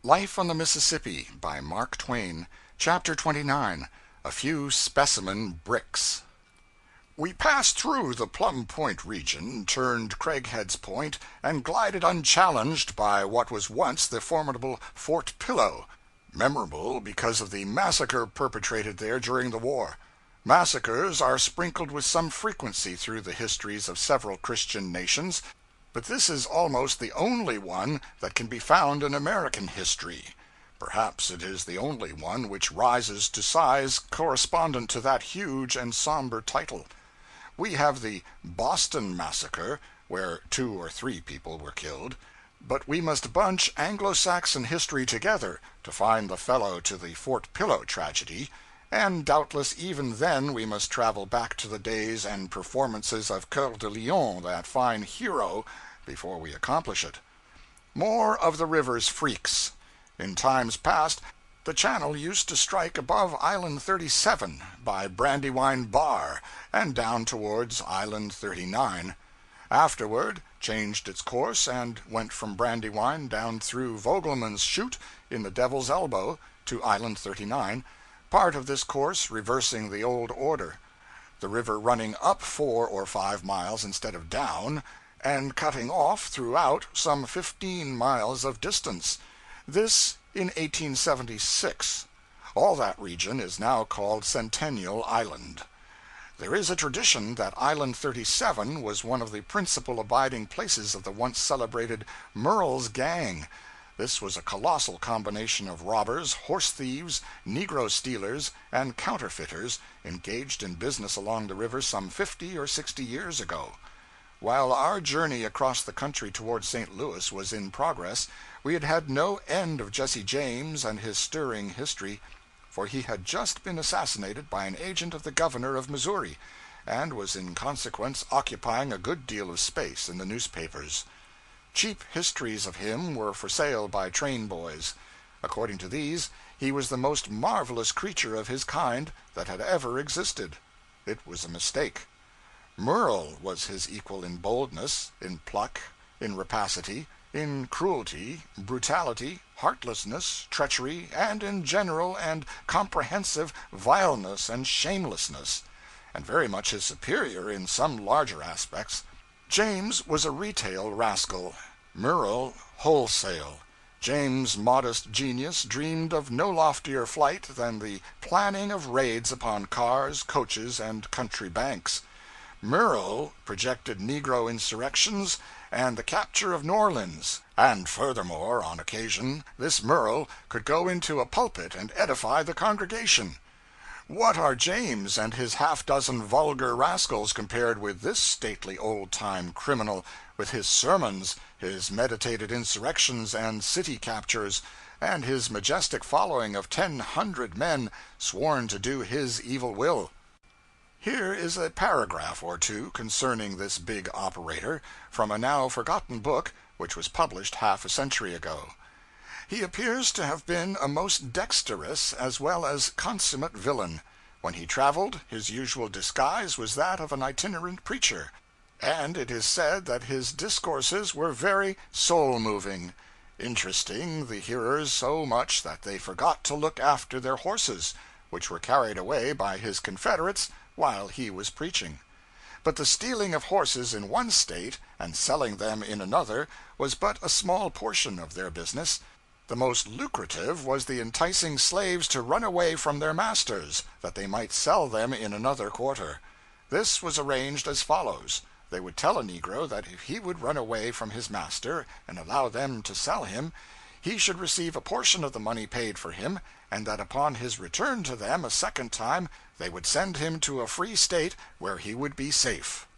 Life on the Mississippi by Mark Twain. Chapter 29. A Few Specimen Bricks. We passed through the Plum Point region, turned Craighead's Point, and glided unchallenged by what was once the formidable Fort Pillow, memorable because of the massacre perpetrated there during the war. Massacres are sprinkled with some frequency through the histories of several Christian nations, but this is almost the only one that can be found in American history. Perhaps it is the only one which rises to size correspondent to that huge and somber title. We have the Boston Massacre, where 2 or 3 people were killed, but we must bunch Anglo-Saxon history together to find the fellow to the Fort Pillow tragedy, and doubtless even then we must travel back to the days and performances of Coeur de Lion, that fine hero, before we accomplish it. More of the river's freaks. In times past, the channel used to strike above Island 37 by Brandywine Bar and down towards Island 39. Afterward changed its course and went from Brandywine down through Vogelman's Chute in the Devil's Elbow to Island 39, part of this course reversing the old order, the river running up 4 or 5 miles instead of down, and cutting off throughout some 15 miles of distance. This in 1876. All that region is now called Centennial Island. There is a tradition that Island 37 was one of the principal abiding places of the once celebrated Murrell's Gang. This was a colossal combination of robbers, horse thieves, negro stealers, and counterfeiters engaged in business along the river some 50 or 60 years ago. While our journey across the country toward St. Louis was in progress, we had had no end of Jesse James and his stirring history, for he had just been assassinated by an agent of the governor of Missouri, and was in consequence occupying a good deal of space in the newspapers. Cheap histories of him were for sale by train boys. According to these, he was the most marvelous creature of his kind that had ever existed. It was a mistake. Murrell was his equal in boldness, in pluck, in rapacity, in cruelty, brutality, heartlessness, treachery, and in general and comprehensive vileness and shamelessness, and very much his superior in some larger aspects. James was a retail rascal, Murrell wholesale. James' modest genius dreamed of no loftier flight than the planning of raids upon cars, coaches, and country banks. Murrell projected negro insurrections and the capture of New Orleans, and furthermore, on occasion, this Murrell could go into a pulpit and edify the congregation. What are James and his half-dozen vulgar rascals compared with this stately old-time criminal, with his sermons, his meditated insurrections and city captures, and his majestic following of 1,000 men sworn to do his evil will? Here is a paragraph or two concerning this big operator, from a now forgotten book which was published half a century ago. He appears to have been a most dexterous as well as consummate villain. When he traveled, his usual disguise was that of an itinerant preacher, and it is said that his discourses were very soul-moving, interesting the hearers so much that they forgot to look after their horses, which were carried away by his confederates while he was preaching. But the stealing of horses in one state and selling them in another was but a small portion of their business. The most lucrative was the enticing slaves to run away from their masters, that they might sell them in another quarter. This was arranged as follows. They would tell a negro that if he would run away from his master and allow them to sell him, he should receive a portion of the money paid for him, and that upon his return to them a second time they would send him to a free state where he would be safe.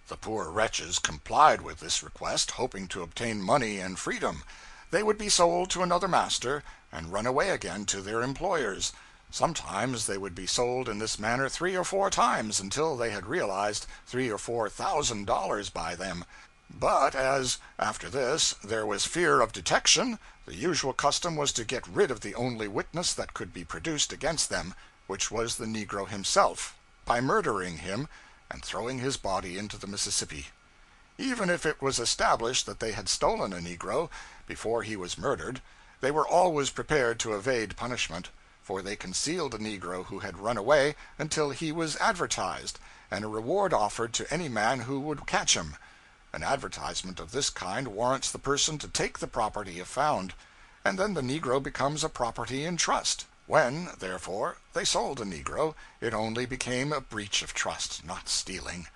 The poor wretches complied with this request, hoping to obtain money and freedom. They would be sold to another master, and run away again to their employers. Sometimes they would be sold in this manner 3 or 4 times, until they had realized $3,000 or $4,000 by them. But as, after this, there was fear of detection, the usual custom was to get rid of the only witness that could be produced against them, which was the negro himself, by murdering him and throwing his body into the Mississippi. Even if it was established that they had stolen a negro before he was murdered, They were always prepared to evade punishment, for they concealed a negro who had run away until he was advertised, and a reward offered to any man who would catch him. An advertisement of this kind warrants the person to take the property if found, and then the negro becomes a property in trust. When, therefore, they sold a negro, it only became a breach of trust, not stealing.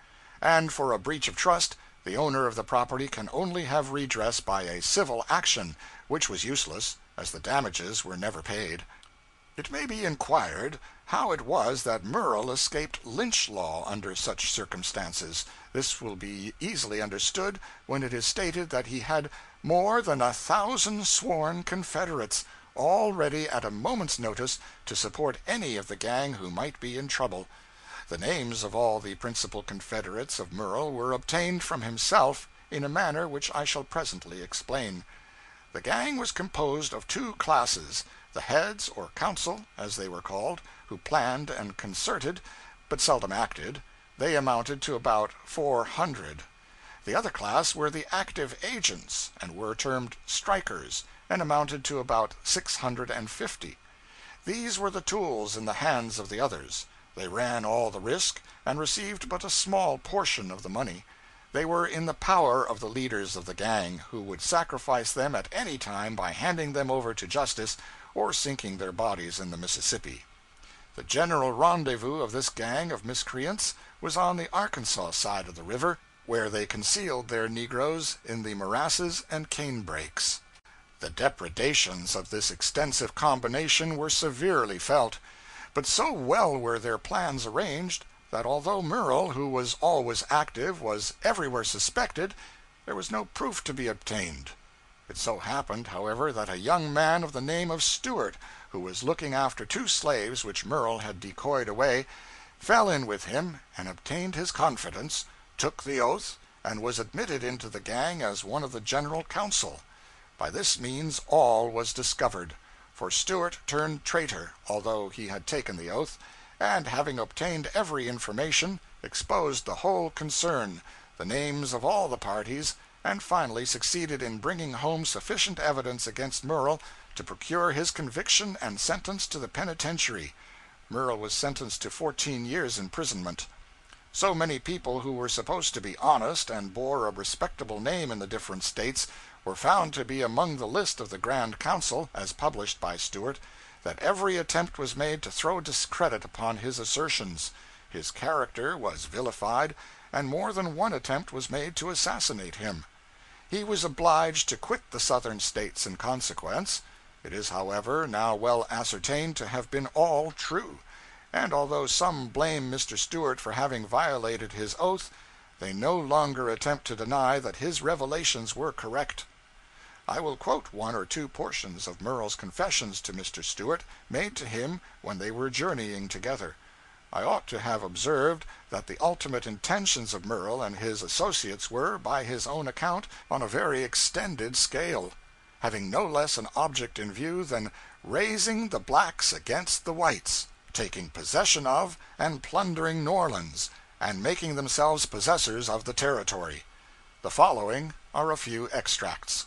And for a breach of trust, the owner of the property can only have redress by a civil action, which was useless, as the damages were never paid. It may be inquired how it was that Murrell escaped lynch law under such circumstances. This will be easily understood when it is stated that he had more than 1,000 sworn confederates, all ready at a moment's notice to support any of the gang who might be in trouble. The names of all the principal confederates of Murrell were obtained from himself in a manner which I shall presently explain. The gang was composed of two classes: the heads, or council, as they were called, who planned and concerted, but seldom acted. They amounted to about 400. The other class were the active agents, and were termed strikers, and amounted to about 650. These were the tools in the hands of the others. They ran all the risk, and received but a small portion of the money. They were in the power of the leaders of the gang, who would sacrifice them at any time by handing them over to justice or sinking their bodies in the Mississippi. The general rendezvous of this gang of miscreants was on the Arkansas side of the river, where they concealed their negroes in the morasses and canebrakes. The depredations of this extensive combination were severely felt, but so well were their plans arranged that although Murrell, who was always active, was everywhere suspected, there was no proof to be obtained. It so happened, however, that a young man of the name of Stewart, who was looking after two slaves which Murrell had decoyed away, fell in with him and obtained his confidence, took the oath, and was admitted into the gang as one of the general council. By this means all was discovered, for Stewart turned traitor, although he had taken the oath, and having obtained every information, exposed the whole concern, the names of all the parties, and finally succeeded in bringing home sufficient evidence against Murrell to procure his conviction and sentence to the penitentiary. Murrell was sentenced to 14 years' imprisonment. So many people who were supposed to be honest and bore a respectable name in the different states were found to be among the list of the Grand Council, as published by Stewart, that every attempt was made to throw discredit upon his assertions. His character was vilified, and more than one attempt was made to assassinate him. He was obliged to quit the Southern States in consequence. It is, however, now well ascertained to have been all true, and although some blame Mr. Stewart for having violated his oath, they no longer attempt to deny that his revelations were correct. I will quote one or two portions of Murrell's confessions to Mr. Stewart, made to him when they were journeying together. I ought to have observed that the ultimate intentions of Murrell and his associates were, by his own account, on a very extended scale, having no less an object in view than raising the blacks against the whites, taking possession of and plundering New Orleans, and making themselves possessors of the territory. The following are a few extracts.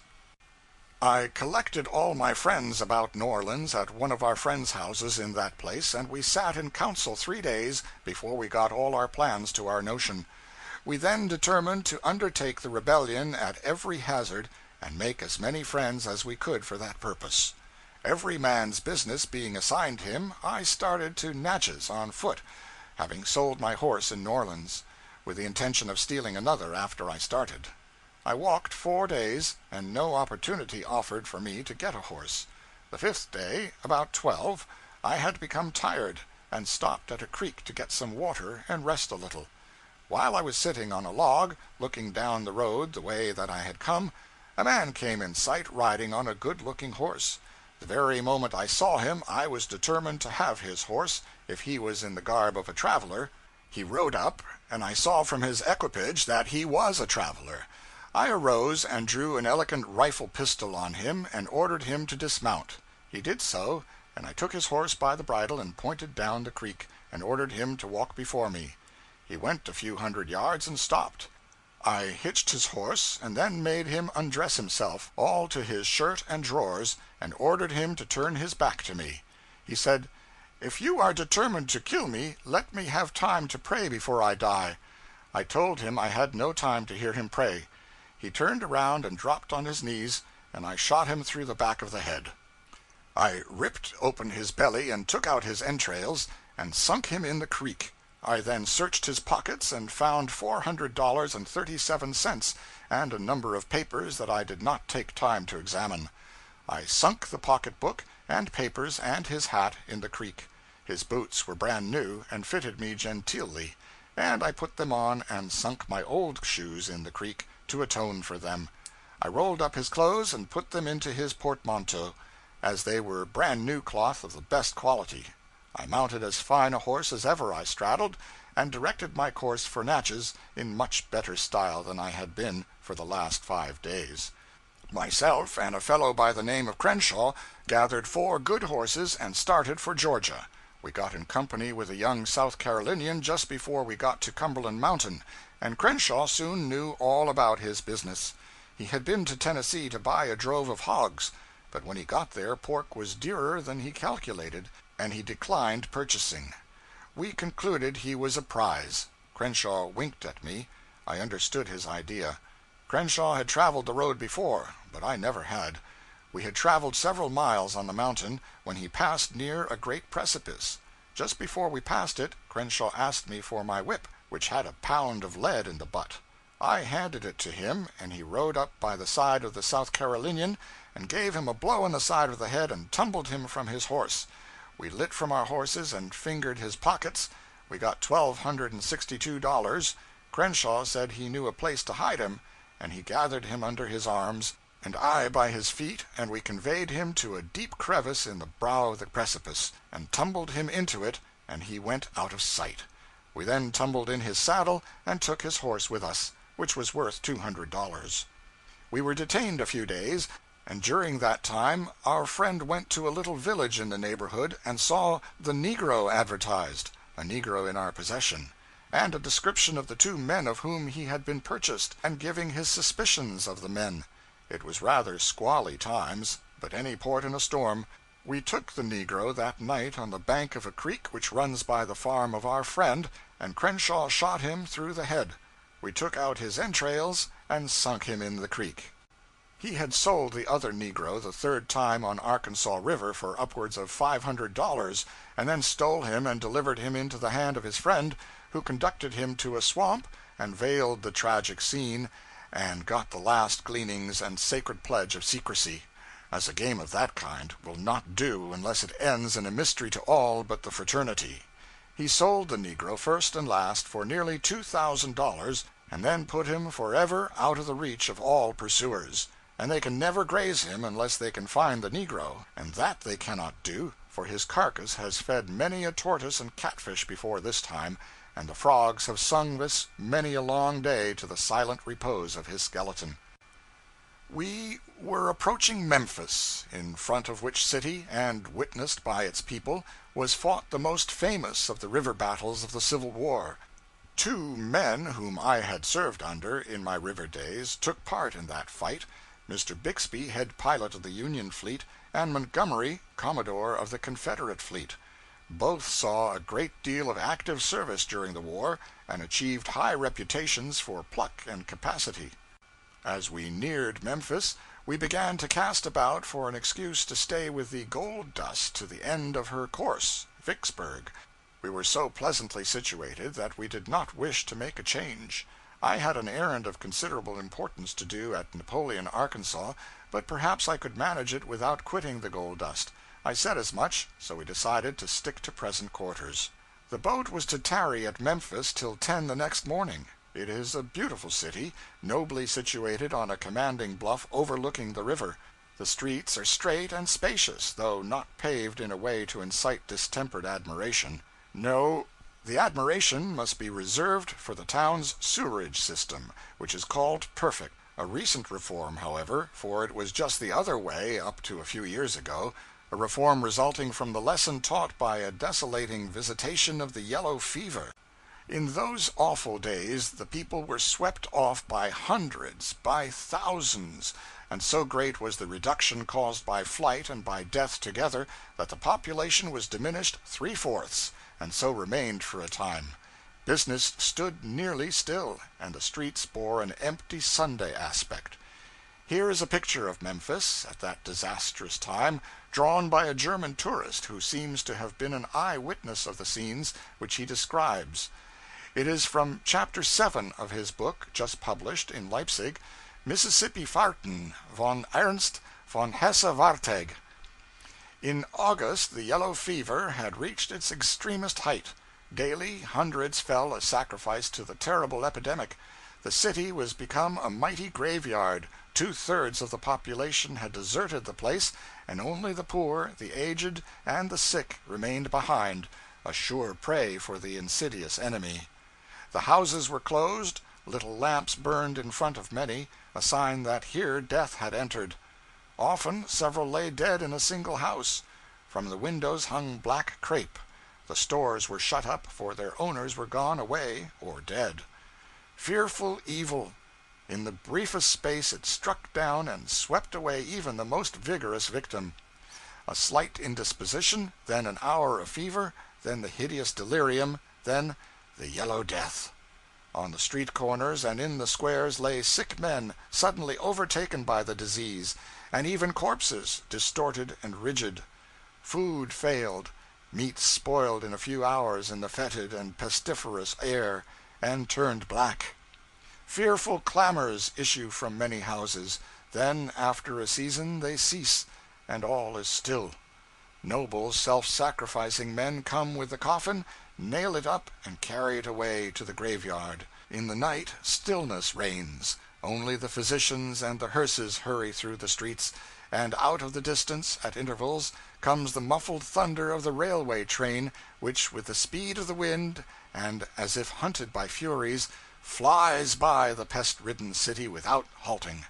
I collected all my friends about New Orleans at one of our friends' houses in that place, and we sat in council 3 days before we got all our plans to our notion. We then determined to undertake the rebellion at every hazard, and make as many friends as we could for that purpose. Every man's business being assigned him, I started to Natchez on foot, having sold my horse in New Orleans, with the intention of stealing another after I started. I walked 4 days, and no opportunity offered for me to get a horse. The 5th day, about 12, I had become tired, and stopped at a creek to get some water and rest a little. While I was sitting on a log, looking down the road the way that I had come, a man came in sight riding on a good-looking horse. The very moment I saw him, I was determined to have his horse, if he was in the garb of a traveler. He rode up, and I saw from his equipage that he was a traveler. I arose and drew an elegant rifle pistol on him, and ordered him to dismount. He did so, and I took his horse by the bridle and pointed down the creek, and ordered him to walk before me. He went a few hundred yards and stopped. I hitched his horse, and then made him undress himself, all to his shirt and drawers, and ordered him to turn his back to me. He said, "If you are determined to kill me, let me have time to pray before I die." I told him I had no time to hear him pray. He turned around and dropped on his knees, and I shot him through the back of the head. I ripped open his belly and took out his entrails, and sunk him in the creek. I then searched his pockets and found $400.37 and a number of papers that I did not take time to examine. I sunk the pocketbook and papers and his hat in the creek. His boots were brand new and fitted me genteelly, and I put them on and sunk my old shoes in the creek to atone for them. I rolled up his clothes and put them into his portmanteau, as they were brand new cloth of the best quality. I mounted as fine a horse as ever I straddled, and directed my course for Natchez in much better style than I had been for the last 5 days. Myself and a fellow by the name of Crenshaw gathered 4 good horses and started for Georgia. We got in company with a young South Carolinian just before we got to Cumberland Mountain, and Crenshaw soon knew all about his business. He had been to Tennessee to buy a drove of hogs, but when he got there pork was dearer than he calculated, and he declined purchasing. We concluded he was a prize. Crenshaw winked at me. I understood his idea. Crenshaw had traveled the road before, but I never had. We had traveled several miles on the mountain when he passed near a great precipice. Just before we passed it, Crenshaw asked me for my whip, which had a pound of lead in the butt. I handed it to him, and he rode up by the side of the South Carolinian and gave him a blow on the side of the head and tumbled him from his horse. We lit from our horses and fingered his pockets. We got $1,262. Crenshaw said he knew a place to hide him, and he gathered him under his arms, and I by his feet, and we conveyed him to a deep crevice in the brow of the precipice, and tumbled him into it, and he went out of sight. We then tumbled in his saddle and took his horse with us, which was worth $200. We were detained a few days, and during that time our friend went to a little village in the neighborhood and saw the Negro advertised, a Negro in our possession, and a description of the 2 men of whom he had been purchased, and giving his suspicions of the men. It was rather squally times, but any port in a storm. We took the Negro that night on the bank of a creek which runs by the farm of our friend, and Crenshaw shot him through the head. We took out his entrails and sunk him in the creek. He had sold the other Negro the 3rd time on Arkansas River for upwards of $500, and then stole him and delivered him into the hand of his friend, who conducted him to a swamp and veiled the tragic scene, and got the last gleanings and sacred pledge of secrecy, as a game of that kind will not do unless it ends in a mystery to all but the fraternity. He sold the Negro first and last for nearly $2,000, and then put him forever out of the reach of all pursuers. And they can never graze him unless they can find the Negro, and that they cannot do, for his carcass has fed many a tortoise and catfish before this time, and the frogs have sung this many a long day to the silent repose of his skeleton. We were approaching Memphis, in front of which city, and witnessed by its people, was fought the most famous of the river battles of the Civil War. 2 men whom I had served under in my river days took part in that fight. Mr. Bixby, head pilot of the Union fleet, and Montgomery, commodore of the Confederate fleet. Both saw a great deal of active service during the war, and achieved high reputations for pluck and capacity. As we neared Memphis, we began to cast about for an excuse to stay with the Gold Dust to the end of her course, Vicksburg. We were so pleasantly situated that we did not wish to make a change. I had an errand of considerable importance to do at Napoleon, Arkansas, but perhaps I could manage it without quitting the Gold Dust. I said as much, so we decided to stick to present quarters. The boat was to tarry at Memphis till 10 the next morning. It is a beautiful city, nobly situated on a commanding bluff overlooking the river. The streets are straight and spacious, though not paved in a way to incite distempered admiration. No, the admiration must be reserved for the town's sewerage system, which is called perfect. A recent reform, however, for it was just the other way up to a few years ago, a reform resulting from the lesson taught by a desolating visitation of the yellow fever. In those awful days the people were swept off by hundreds, by thousands, and so great was the reduction caused by flight and by death together that the population was diminished three-fourths, and so remained for a time. Business stood nearly still, and the streets bore an empty Sunday aspect. Here is a picture of Memphis at that disastrous time, drawn by a German tourist who seems to have been an eye-witness of the scenes which he describes. It is from Chapter 7 of his book, just published in Leipzig, Mississippi Fahrten von Ernst von Hesse-Wartegg. In August the yellow fever had reached its extremest height. Daily hundreds fell a sacrifice to the terrible epidemic. The city was become a mighty graveyard. Two-thirds of the population had deserted the place, and only the poor, the aged, and the sick remained behind, a sure prey for the insidious enemy. The houses were closed, little lamps burned in front of many, a sign that here death had entered. Often several lay dead in a single house. From the windows hung black crape. The stores were shut up, for their owners were gone away or dead. Fearful evil! In the briefest space it struck down and swept away even the most vigorous victim. A slight indisposition, then an hour of fever, then the hideous delirium, then the yellow death. On the street corners and in the squares lay sick men, suddenly overtaken by the disease, and even corpses, distorted and rigid. Food failed, meat spoiled in a few hours in the fetid and pestiferous air, and turned black. Fearful clamors issue from many houses, then after a season they cease, and all is still. Noble, self-sacrificing men come with the coffin, nail it up, and carry it away to the graveyard. In the night stillness reigns. Only the physicians and the hearses hurry through the streets, and out of the distance, at intervals, comes the muffled thunder of the railway train, which, with the speed of the wind, and as if hunted by furies, flies by the pest-ridden city without halting.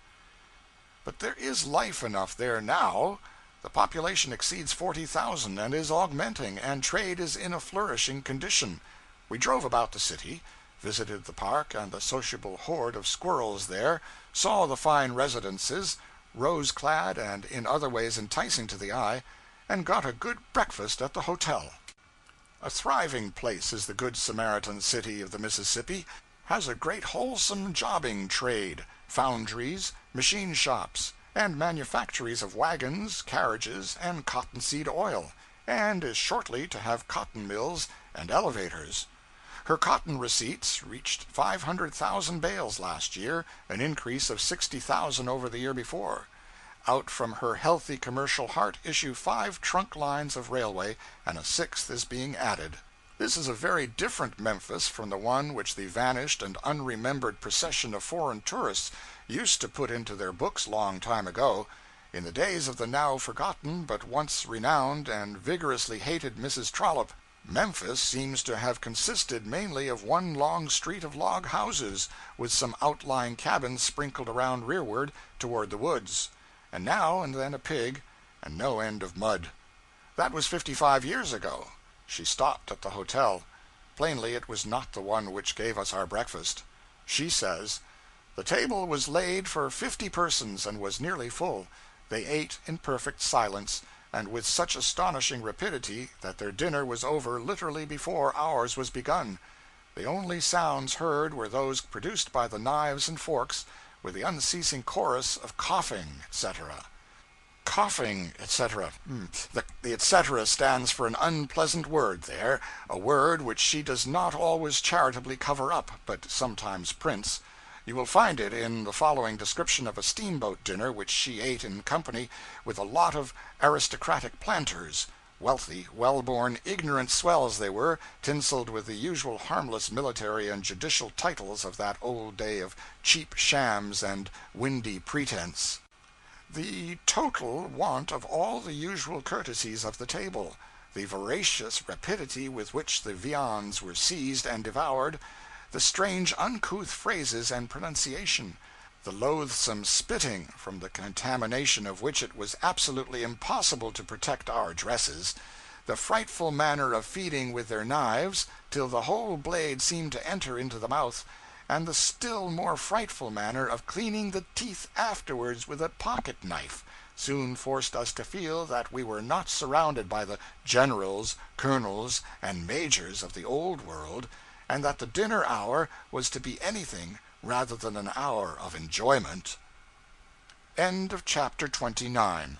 But there is life enough there now. The population exceeds 40,000 and is augmenting, and trade is in a flourishing condition. We drove about the city, visited the park and the sociable horde of squirrels there, saw the fine residences, rose-clad and in other ways enticing to the eye, and got a good breakfast at the hotel. A thriving place is the Good Samaritan city of the Mississippi, has a great wholesome jobbing trade, foundries, machine shops, and manufactories of wagons, carriages, and cottonseed oil, and is shortly to have cotton mills and elevators. Her cotton receipts reached 500,000 bales last year, an increase of 60,000 over the year before. Out from her healthy commercial heart issue 5 trunk lines of railway, and a 6th is being added. This is a very different Memphis from the one which the vanished and unremembered procession of foreign tourists used to put into their books long time ago. In the days of the now forgotten but once renowned and vigorously hated Mrs. Trollope, Memphis seems to have consisted mainly of one long street of log houses, with some outlying cabins sprinkled around rearward toward the woods, and now and then a pig, and no end of mud. That was 55 years ago. She stopped at the hotel. Plainly it was not the one which gave us our breakfast. She says, "The table was laid for 50 persons and was nearly full. They ate in perfect silence, and with such astonishing rapidity that their dinner was over literally before ours was begun. The only sounds heard were those produced by the knives and forks, with the unceasing chorus of coughing, etc." Coughing, etc. The etc. stands for an unpleasant word there, a word which she does not always charitably cover up, but sometimes prints. You will find it in the following description of a steamboat dinner which she ate in company with a lot of aristocratic planters. Wealthy, well-born, ignorant swells they were, tinseled with the usual harmless military and judicial titles of that old day of cheap shams and windy pretense. The total want of all the usual courtesies of the table, the voracious rapidity with which the viands were seized and devoured, the strange uncouth phrases and pronunciation, the loathsome spitting, from the contamination of which it was absolutely impossible to protect our dresses, the frightful manner of feeding with their knives, till the whole blade seemed to enter into the mouth, and the still more frightful manner of cleaning the teeth afterwards with a pocket knife, soon forced us to feel that we were not surrounded by the generals, colonels, and majors of the Old World, and that the dinner hour was to be anything rather than an hour of enjoyment. Chapter 29.